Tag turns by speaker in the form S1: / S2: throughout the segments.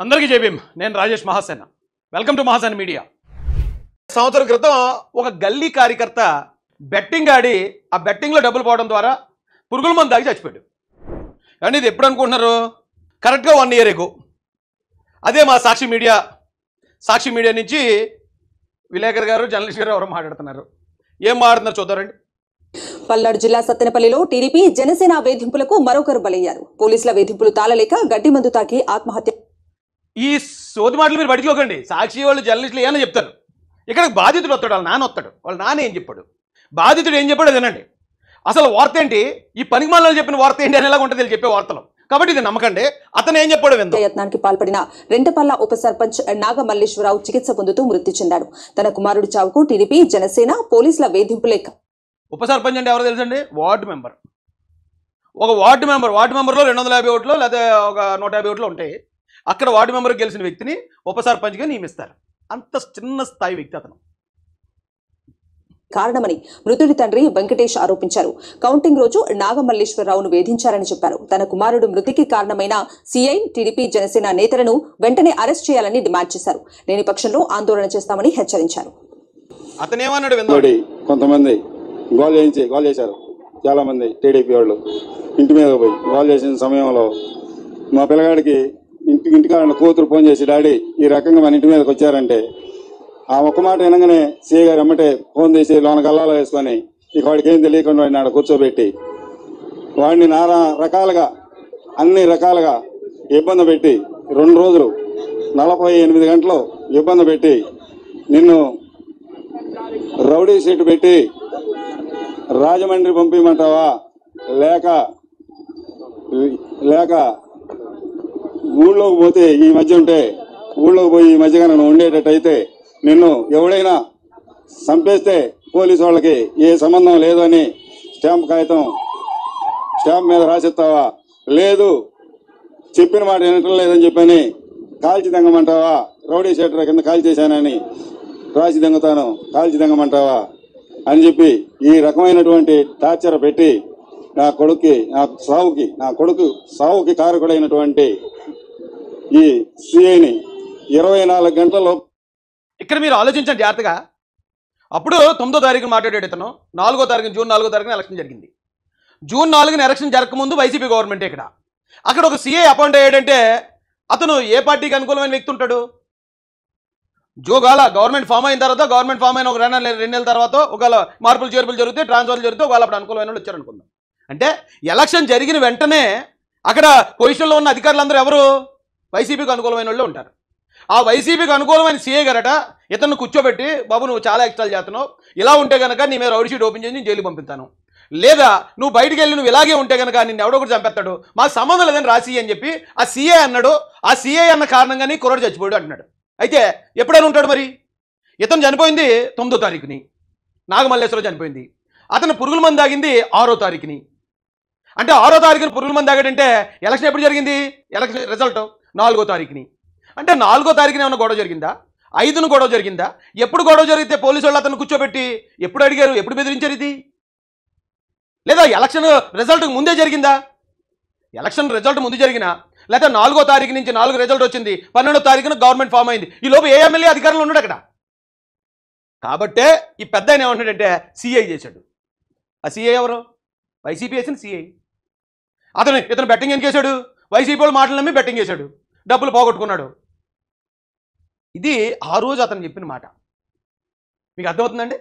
S1: అందరికీ జై భీమ్. నేను Rajesh Mahasena. Welcome to Mahasena media. సంవత్సరం క్రితం ఒక గల్లీ కార్యకర్త బెట్టింగ్ ఆడి ఆ బెట్టింగ్లో డబ్బులు పోవడం ద్వారా పురుగుల మందు తాగి చచ్చిపోయాడు. అండ్ ఇది ఎప్పుడు అనుకుంటున్నారు? కరెక్ట్గా 1 year ago. అదే మా సాక్షి మీడియా నుంచి విలేకర్ గారు, జర్నలిస్ట్ గారు ఎవరు మాట్లాడుతున్నారు. ఏం మాట్లాడుతున్నారు చూద్దారండి.
S2: పల్నాడు జిల్లా సత్తెనపల్లిలో టీడీపీ జనసేన వేధింపులకు మరొకరు బలయ్యారు. పోలీసుల వేధింపులు తాళలేక గడ్డి మందు తాకి ఆత్మహత్య.
S1: ఈ సోది మాటలు మీరు బయటికి సాక్షి వాళ్ళు, జర్నలిస్టులు ఏమైనా చెప్తారు. ఇక్కడ బాధితుడు వస్తాడు, వాళ్ళ నాన్న వస్తాడు. వాళ్ళ నాన్న ఏం చెప్పాడు, బాధితుడు ఏం చెప్పాడు వినండి. అసలు వార్త ఏంటి, ఈ పనికి మాలలో చెప్పిన వార్త ఏంటి అనేలాగా ఉంటుంది చెప్పే వార్తలు. కాబట్టి ఇది నమ్మకండి. అతను ఏం చెప్పాడు విందాం.
S2: యత్నానికి పాల్పడిన రెంటపల్ల ఉప సర్పంచ్ నాగమల్లేశ్వరరావు చికిత్స పొందుతూ మృతి చెందాడు. తన కుమారుడి చావుకు టీడీపీ, జనసేన, పోలీసుల వేధింపులే.
S1: ఉప సర్పంచ్ అంటే ఎవరో తెలుసండి? Ward member. ఒక వార్డు మెంబర్లో 250 ఓట్లు లేదా ఒక 150 ఓట్లు ఉంటాయి. అక్కడ వార్డు మెంబర్ గెలిచిన వ్యక్తిని ఉప సర్పంచ్గా నియమిస్తారు. అంత చిన్న స్థాయి వ్యక్తి అతను.
S2: కారణమని మృతుడి తండ్రి వెంకటేష్ ఆరోపించారు. కౌంటింగ్ రోజు నాగమల్లేశ్వరరావును వేధించారని చెప్పారు. తన కుమారుడు మృతికి కారణమైన సిఐ, టీడీపీ, జనసేన నేతలను వెంటనే అరెస్ట్ చేయాలని డిమాండ్ చేశారు. లేని పక్షంలో ఆందోళన చేస్తామని హెచ్చరించారు.
S1: అతనేమన్నాడు?
S3: కొంతమంది గోల్ చేశారు. చాలా మంది టీడీపీ వాళ్ళు ఇంటి మీద పోయి గోల్ చేసిన సమయంలో మా పిల్లగాడికి ఇంటికాడ కూతురు ఫోన్ చేసి, డాడీ ఈ రకంగా మన ఇంటి మీదకి వచ్చారంటే ఆ ఒక్క మాట వినగానే సీఏ గారు ఎమ్మటే ఫోన్ తీసి లోన గల్లాలో వేసుకొని ఇక వాడికి ఏం తెలియకుండా వాడిని ఆడ కూర్చోబెట్టి వాడిని అన్ని రకాలుగా ఇబ్బంది పెట్టి 2 రోజులు 48 గంటలు ఇబ్బంది పెట్టి నిన్ను రౌడీ సీటు పెట్టి రాజమండ్రి పంపించమంటావా లేక ఊళ్ళోకి పోతే ఈ మధ్య ఉంటే ఊళ్ళోకి పోయి ఈ మధ్యగా నన్ను ఉండేటట్టయితే నిన్ను ఎవడైనా చంపేస్తే పోలీసు వాళ్ళకి ఏ సంబంధం లేదు అని స్టాంప్ మీద రాసిస్తావా, లేదు చెప్పిన మాట వినటం లేదని చెప్పని కాల్చి దెంగమంటావా, రౌడీ షీటర్ కింద కాల్ చేశానని రాసి దెంగతాను కాల్చి దెంగమంటావా అని చెప్పి ఈ రకమైనటువంటి టార్చర్ పెట్టి నా కొడుకు సావుకి కారకుడైనటువంటి ఈ సిఐని 24 గంటల్లో.
S1: ఇక్కడ మీరు ఆలోచించండి జాగ్రత్తగా. అప్పుడు 9వ తారీఖు మాట్లాడాడు ఇతను. 4వ తారీఖు, జూన్ 4వ తారీఖున ఎలక్షన్ జరిగింది. జూన్ 4న ఎలక్షన్ జరగకముందు వైసీపీ గవర్నమెంట్ అక్కడ ఒక సీఐ అపాయింట్ అయ్యాడంటే అతను ఏ పార్టీకి అనుకూలమైన వ్యక్తి ఉంటాడు? గవర్నమెంట్ ఫామ్ అయిన తర్వాత, గవర్నమెంట్ ఫామ్ అయిన ఒక 2 నెలల తర్వాత ఒకవేళ మార్పులు చేర్పులు జరిగితే, ట్రాన్స్ఫర్లు జరిగితే ఒకవేళ అప్పుడు అనుకూలమైన వాళ్ళు వచ్చారనుకుందాం. అంటే ఎలక్షన్ జరిగిన వెంటనే అక్కడ పొజిషన్లో ఉన్న అధికారులందరూ ఎవరు? వైసీపీకి అనుకూలమైన వాళ్ళు ఉంటారు. ఆ వైసీపీకి అనుకూలమైన సీఏ గారట ఇతను కూర్చోబెట్టి, బాబు నువ్వు చాలా ఎక్స్ట్రాలు చేస్తున్నావు, ఇలా ఉంటే కనుక నీ మీద రౌడీ షీట్ ఓపెన్ చేసి నేను జైలు పంపిస్తాను, లేదా నువ్వు బయటికి వెళ్ళి నువ్వు ఇలాగే ఉంటే కనుక నిన్ను ఎవడో ఒకటి చంపేస్తాడు, మాకు సంబంధం లేదని రాసి అని చెప్పి ఆ సీఏ అన్నాడు. ఆ సీఏ అన్న కారణంగానే కుర్రాడు చచ్చిపోయాడు అంటున్నాడు. అయితే ఎప్పుడైనా ఉంటాడు మరి? ఇతను చనిపోయింది 9వ తారీఖుని, నాగమల్లేశ్వరరావు చనిపోయింది. అతను పురుగుల మందు తాగింది 6వ తారీఖుని. అంటే 6వ తారీఖున పురుగుల మందు తాగాడంటే ఎలక్షన్ ఎప్పుడు జరిగింది? ఎలక్షన్ రిజల్ట్ 4వ తారీఖుని. అంటే 4వ తారీఖున ఏమైనా గొడవ జరిగిందా? 5న గొడవ జరిగిందా? ఎప్పుడు గొడవ జరిగితే పోలీసు వాళ్ళు అతను కూర్చోబెట్టి ఎప్పుడు అడిగారు, ఎప్పుడు బెదిరించారు ఇది? లేదా ఎలక్షన్ రిజల్ట్ ముందే జరిగిందా? ఎలక్షన్ రిజల్ట్ ముందు జరిగినా, లేదా 4వ తారీఖు నుంచి 4 రిజల్ట్ వచ్చింది, 12వ తారీఖున గవర్నమెంట్ ఫామ్ అయింది. ఈ లోపు ఏ ఎమ్మెల్యే అధికారంలో ఉన్నాడు అక్కడ? కాబట్టే ఈ పెద్ద ఆయన ఏమంటాడంటే సీఐ చేశాడు. ఆ సీఐ ఎవరు? వైసీపీ వేసిన సీఐ. ఇతను బెట్టింగ్ ఏం చేశాడు? వైసీపీ వాళ్ళు మాటలు నమ్మి బెట్టింగ్ చేశాడు, డబ్బులు పోగొట్టుకున్నాడు. ఇది ఆ రోజు అతను చెప్పిన మాట. మీకు అర్థమవుతుందండి?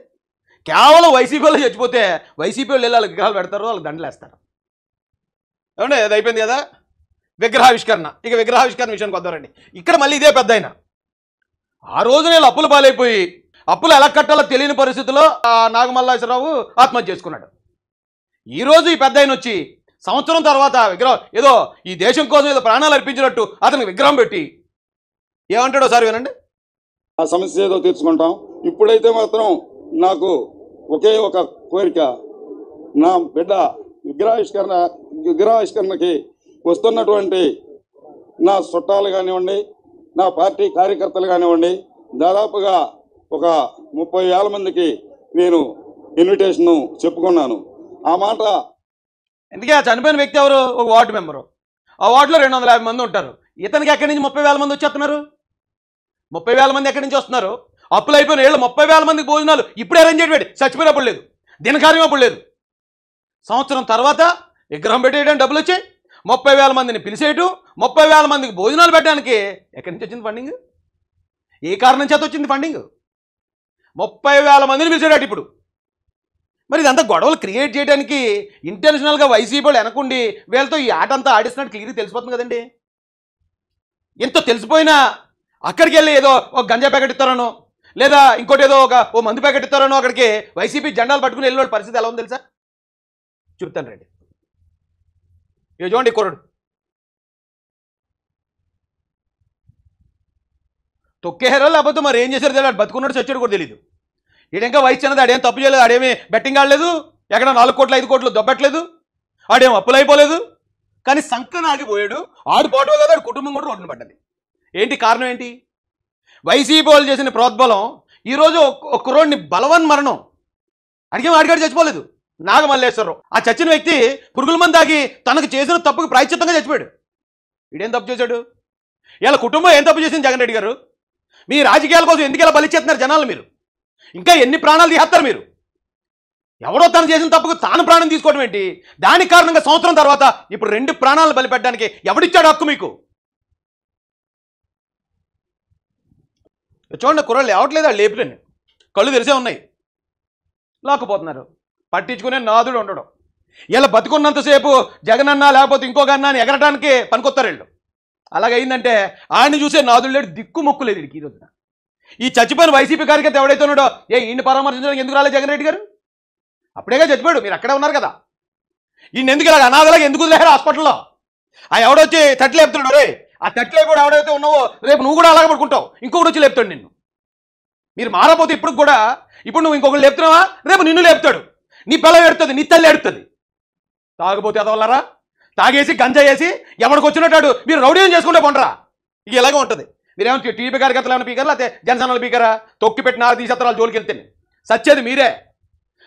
S1: కేవలం వైసీపీ వాళ్ళు చచ్చిపోతే వైసీపీ వాళ్ళు వెళ్ళి విగ్రహాలు పెడతారు, వాళ్ళకి దండలు వేస్తారు. ఏమంటే అది అయిపోయింది కదా విగ్రహావిష్కరణ. ఇక విగ్రహావిష్కరణ విషయానికి వద్దారండి. ఇక్కడ మళ్ళీ ఇదే పెద్ద ఆయన ఆ రోజు నేను అప్పుల పాలైపోయి అప్పులు ఎలా కట్టాలో తెలియని పరిస్థితుల్లో నాగమల్లేశ్వరరావు ఆత్మహత్య చేసుకున్నాడు. ఈరోజు ఈ పెద్ద ఆయన వచ్చి సంవత్సరం తర్వాత విగ్రహం ఏదో ఈ దేశం కోసం ఏదో ప్రాణాలు అర్పించినట్టు అతనికి విగ్రహం పెట్టి ఏమంటాడో సార్ వినండి.
S3: ఆ సమస్య ఏదో తీర్చుకుంటాం. ఇప్పుడైతే మాత్రం నాకు ఒకే ఒక కోరిక, నా బిడ్డ విగ్రహావిష్కరణకి వస్తున్నటువంటి నా చుట్టాలు కానివ్వండి, నా పార్టీ కార్యకర్తలు కానివ్వండి, దాదాపుగా ఒక 30,000 మందికి నేను ఇన్విటేషన్ చెప్పుకున్నాను. ఆ మాట
S1: ఎందుకే చనిపోయిన వ్యక్తి ఎవరు? ఒక వార్డు మెంబరు. ఆ వార్డులో 250 మంది ఉంటారు. ఇతనికి ఎక్కడి నుంచి 30,000 మంది వచ్చేస్తున్నారు? 30,000 మంది ఎక్కడి నుంచి వస్తున్నారు? అప్పులు అయిపోయిన ఏళ్ళు 30,000 మందికి భోజనాలు ఇప్పుడే అరేంజ్ చేయడం, చచ్చిపోయినప్పుడు లేదు, దినకార్యం అప్పుడు లేదు. సంవత్సరం తర్వాత విగ్రహం పెట్టేయడానికి డబ్బులు వచ్చాయి, 30,000 మందిని పిలిచేయటం, 30,000 మందికి భోజనాలు పెట్టడానికి ఎక్కడి నుంచి వచ్చింది ఫండింగ్? ఏ కారణం చేత వచ్చింది ఫండింగ్? 30,000 మందిని పిలిచేటట్టు ఇప్పుడు. మరి ఇదంతా గొడవలు క్రియేట్ చేయడానికి ఇంటెన్షనల్గా వైసీపీ వాళ్ళు వెనకుండి వీళ్ళతో ఈ ఆట అంతా ఆడిస్తున్నట్టు క్లియర్గా తెలిసిపోతుంది కదండి. ఎంతో తెలిసిపోయినా అక్కడికి వెళ్ళి ఏదో ఒక గంజా ప్యాకెట్ ఇస్తారనో లేదా ఇంకోటి ఏదో ఓ మందు ప్యాకెట్ ఇస్తారనో అక్కడికి వైసీపీ జెండాలు పట్టుకుని వెళ్ళిన వాళ్ళ పరిస్థితి ఎలా ఉంది తెలుసా? చెప్తాను రండి. ఇక చూడండి, కుర్రడు తొక్కేహారో లేకపోతే మరి ఏం చేశారు తెలియదు, బతుకున్నాడు చచ్చాడు కూడా తెలియదు. ఈడెంకా వయసు చిన్నది, ఆడేం తప్పు చేయలేదు, ఆడేమీ బెట్టింగ్ ఆడలేదు, ఎక్కడ 4 కోట్లు 5 కోట్లు దొబ్బట్లేదు, ఆడేం అప్పులైపోలేదు. కానీ సంకన ఆగిపోయాడు. ఆడు పోవడం కదా, ఆడు కుటుంబం కూడా రోడ్డున పడ్డది. ఏంటి కారణం? ఏంటి? వైసీపీ వాళ్ళు చేసిన ప్రోద్బలం. ఈరోజు ఒక కుర్రోడిని బలవన్ మరణం, అడిగాడు చచ్చిపోలేదు, నాగమల్లేశ్వరరావు. ఆ చచ్చిన వ్యక్తి పురుగుల మంది తాగి తనకు చేసిన తప్పుకు ప్రాయశ్చిత్తంగా చచ్చిపోయాడు. వీడేం తప్పు చేశాడు? ఇలా కుటుంబం ఏం తప్పు చేసింది? జగన్ రెడ్డి గారు మీ రాజకీయాల కోసం ఎందుకు ఇలా బలిచ్చేస్తున్నారు జనాలు? మీరు ఇంకా ఎన్ని ప్రాణాలు తీస్తారు? మీరు ఎవరో తను చేసిన తప్పుకు తాను ప్రాణం తీసుకోవడం ఏంటి? దానికి కారణంగా సంవత్సరం తర్వాత ఇప్పుడు 2 ప్రాణాలు బలిపెట్టడానికి ఎవడిచ్చాడు హక్కు మీకు? చూడండి, కుర్రలు లేవట్లేదు, వాళ్ళు లేపులేని కళ్ళు తెరిసే ఉన్నాయి, లాక్కుపోతున్నారు. పట్టించుకునే నాదుడు ఉండడం. ఇలా బతుకున్నంతసేపు జగనన్నా లేకపోతే ఇంకొక అన్నా అని ఎగరటానికి పనికొస్తారు వీళ్ళు. అలాగైందంటే ఆయన్ని చూసే నాదుడు లేడు, దిక్కు మొక్కు లేదు వీడికి. ఈ రోజున ఈ చచ్చిపోయిన వైసీపీ కార్యకర్త ఎవడైతే ఉన్నాడో, ఈయన్ని పరామర్శించడానికి ఎందుకు రాలేదు జగన్ రెడ్డి గారు? అప్పుడేగా చచ్చిపోయాడు, మీరు అక్కడే ఉన్నారు కదా. ఈయన ఎందుకు ఇలా అనాథలాగా ఎందుకు వదిలేరు హాస్పిటల్లో? ఆ ఎవడొచ్చి తట్లు లేపుతున్నాడు, రే ఆ తట్లు లేపుడు ఎవడైతే ఉన్నావో రేపు నువ్వు కూడా అలాగే పడుకుంటావు, ఇంకొకటి వచ్చి లేపుతాడు నిన్ను. మీరు మారపోతే ఇప్పుడు కూడా, ఇప్పుడు నువ్వు ఇంకొకటి లేపుతున్నావా, రేపు నిన్ను లేపుతాడు, నీ పిల్ల ఎడుతుంది, నీ తల్లి ఎడుతుంది. తాగిపోతే అదవల్లరా, తాగేసి గంజా వేసి ఎవడికి వచ్చినట్టాడు మీరు రౌడీని చేసుకుంటే పండరా. ఇక ఇలాగే ఉంటుంది. మీరేమో టీడీపీ కార్యకర్తలు ఏమైనా పీకరా, లేకపోతే జనసేనలు పీకరా? తొక్కి పెట్టిన 6 తీసేత్తరాలు జోలికి వెళ్తే సచ్చేది మీరే.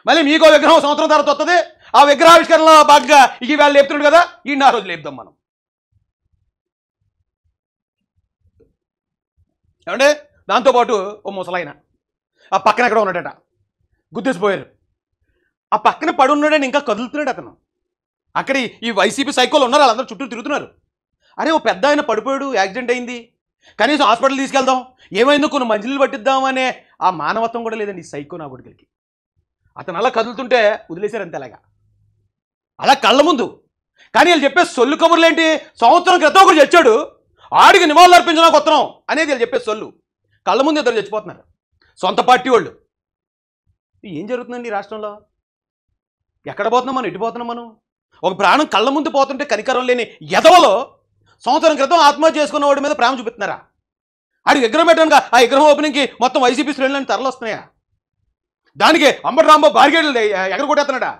S1: మళ్ళీ మీకో విగ్రహం సంవత్సరం తర్వాత వస్తుంది, ఆ విగ్రహావిష్కరణలో బాగా ఇక వాళ్ళు లేపుతున్నాడు కదా, ఈ 4 రోజులు లేపుదాం మనం. ఏమంటే దాంతోపాటు ఓ ముసలాయన ఆ పక్కన ఎక్కడ ఉన్నాడట, గుద్దేసిపోయారు. ఆ పక్కన పడున్నాడని ఇంకా కదులుతున్నాడు అతను. అక్కడ ఈ వైసీపీ సైకోలు ఉన్నారు, వాళ్ళందరూ చుట్టూ తిరుగుతున్నారు. అరే ఓ పెద్ద ఆయన పడిపోయాడు, యాక్సిడెంట్ అయింది, కనీసం హాస్పిటల్ తీసుకెళ్దాం, ఏమైందో కొన్ని మంచినీళ్ళు పట్టిద్దాం అనే ఆ మానవత్వం కూడా లేదండి ఈ సైకో నా కొడుకులకి. అతను అలా కదులుతుంటే వదిలేశారు అంతే, అలాగా అలా కళ్ళ ముందు. కానీ వీళ్ళు చెప్పే సొల్లు కబుర్లు ఏంటి? సంవత్సరం క్రితం ఒకరు చచ్చాడు, ఆడికి నివాళులు అర్పించడానికి వస్తున్నాం అనేది వీళ్ళు చెప్పే సొల్లు. కళ్ళ ముందు ఇద్దరు చచ్చిపోతున్నారు, సొంత పార్టీ వాళ్ళు. ఏం జరుగుతుందండి ఈ రాష్ట్రంలో? ఎక్కడ పోతున్నాం మనం? ఎటు పోతున్నాం మనం? ఒక ప్రాణం కళ్ళ ముందు పోతుంటే కనికరం లేని ఎదవలో సంవత్సరం క్రితం ఆత్మహత్య చేసుకున్న వాడి మీద ప్రేమ చూపిస్తున్నారా? ఆడికి విగ్రహం పెట్టానుగా, ఆ విగ్రహం ఓపెనింగ్కి మొత్తం వైసీపీ శ్రేణులని తరలు వస్తున్నాయా? దానికి అంబటి రాంబాబు బార్గేట్లు ఎగరగొట్టేస్తున్నాడా?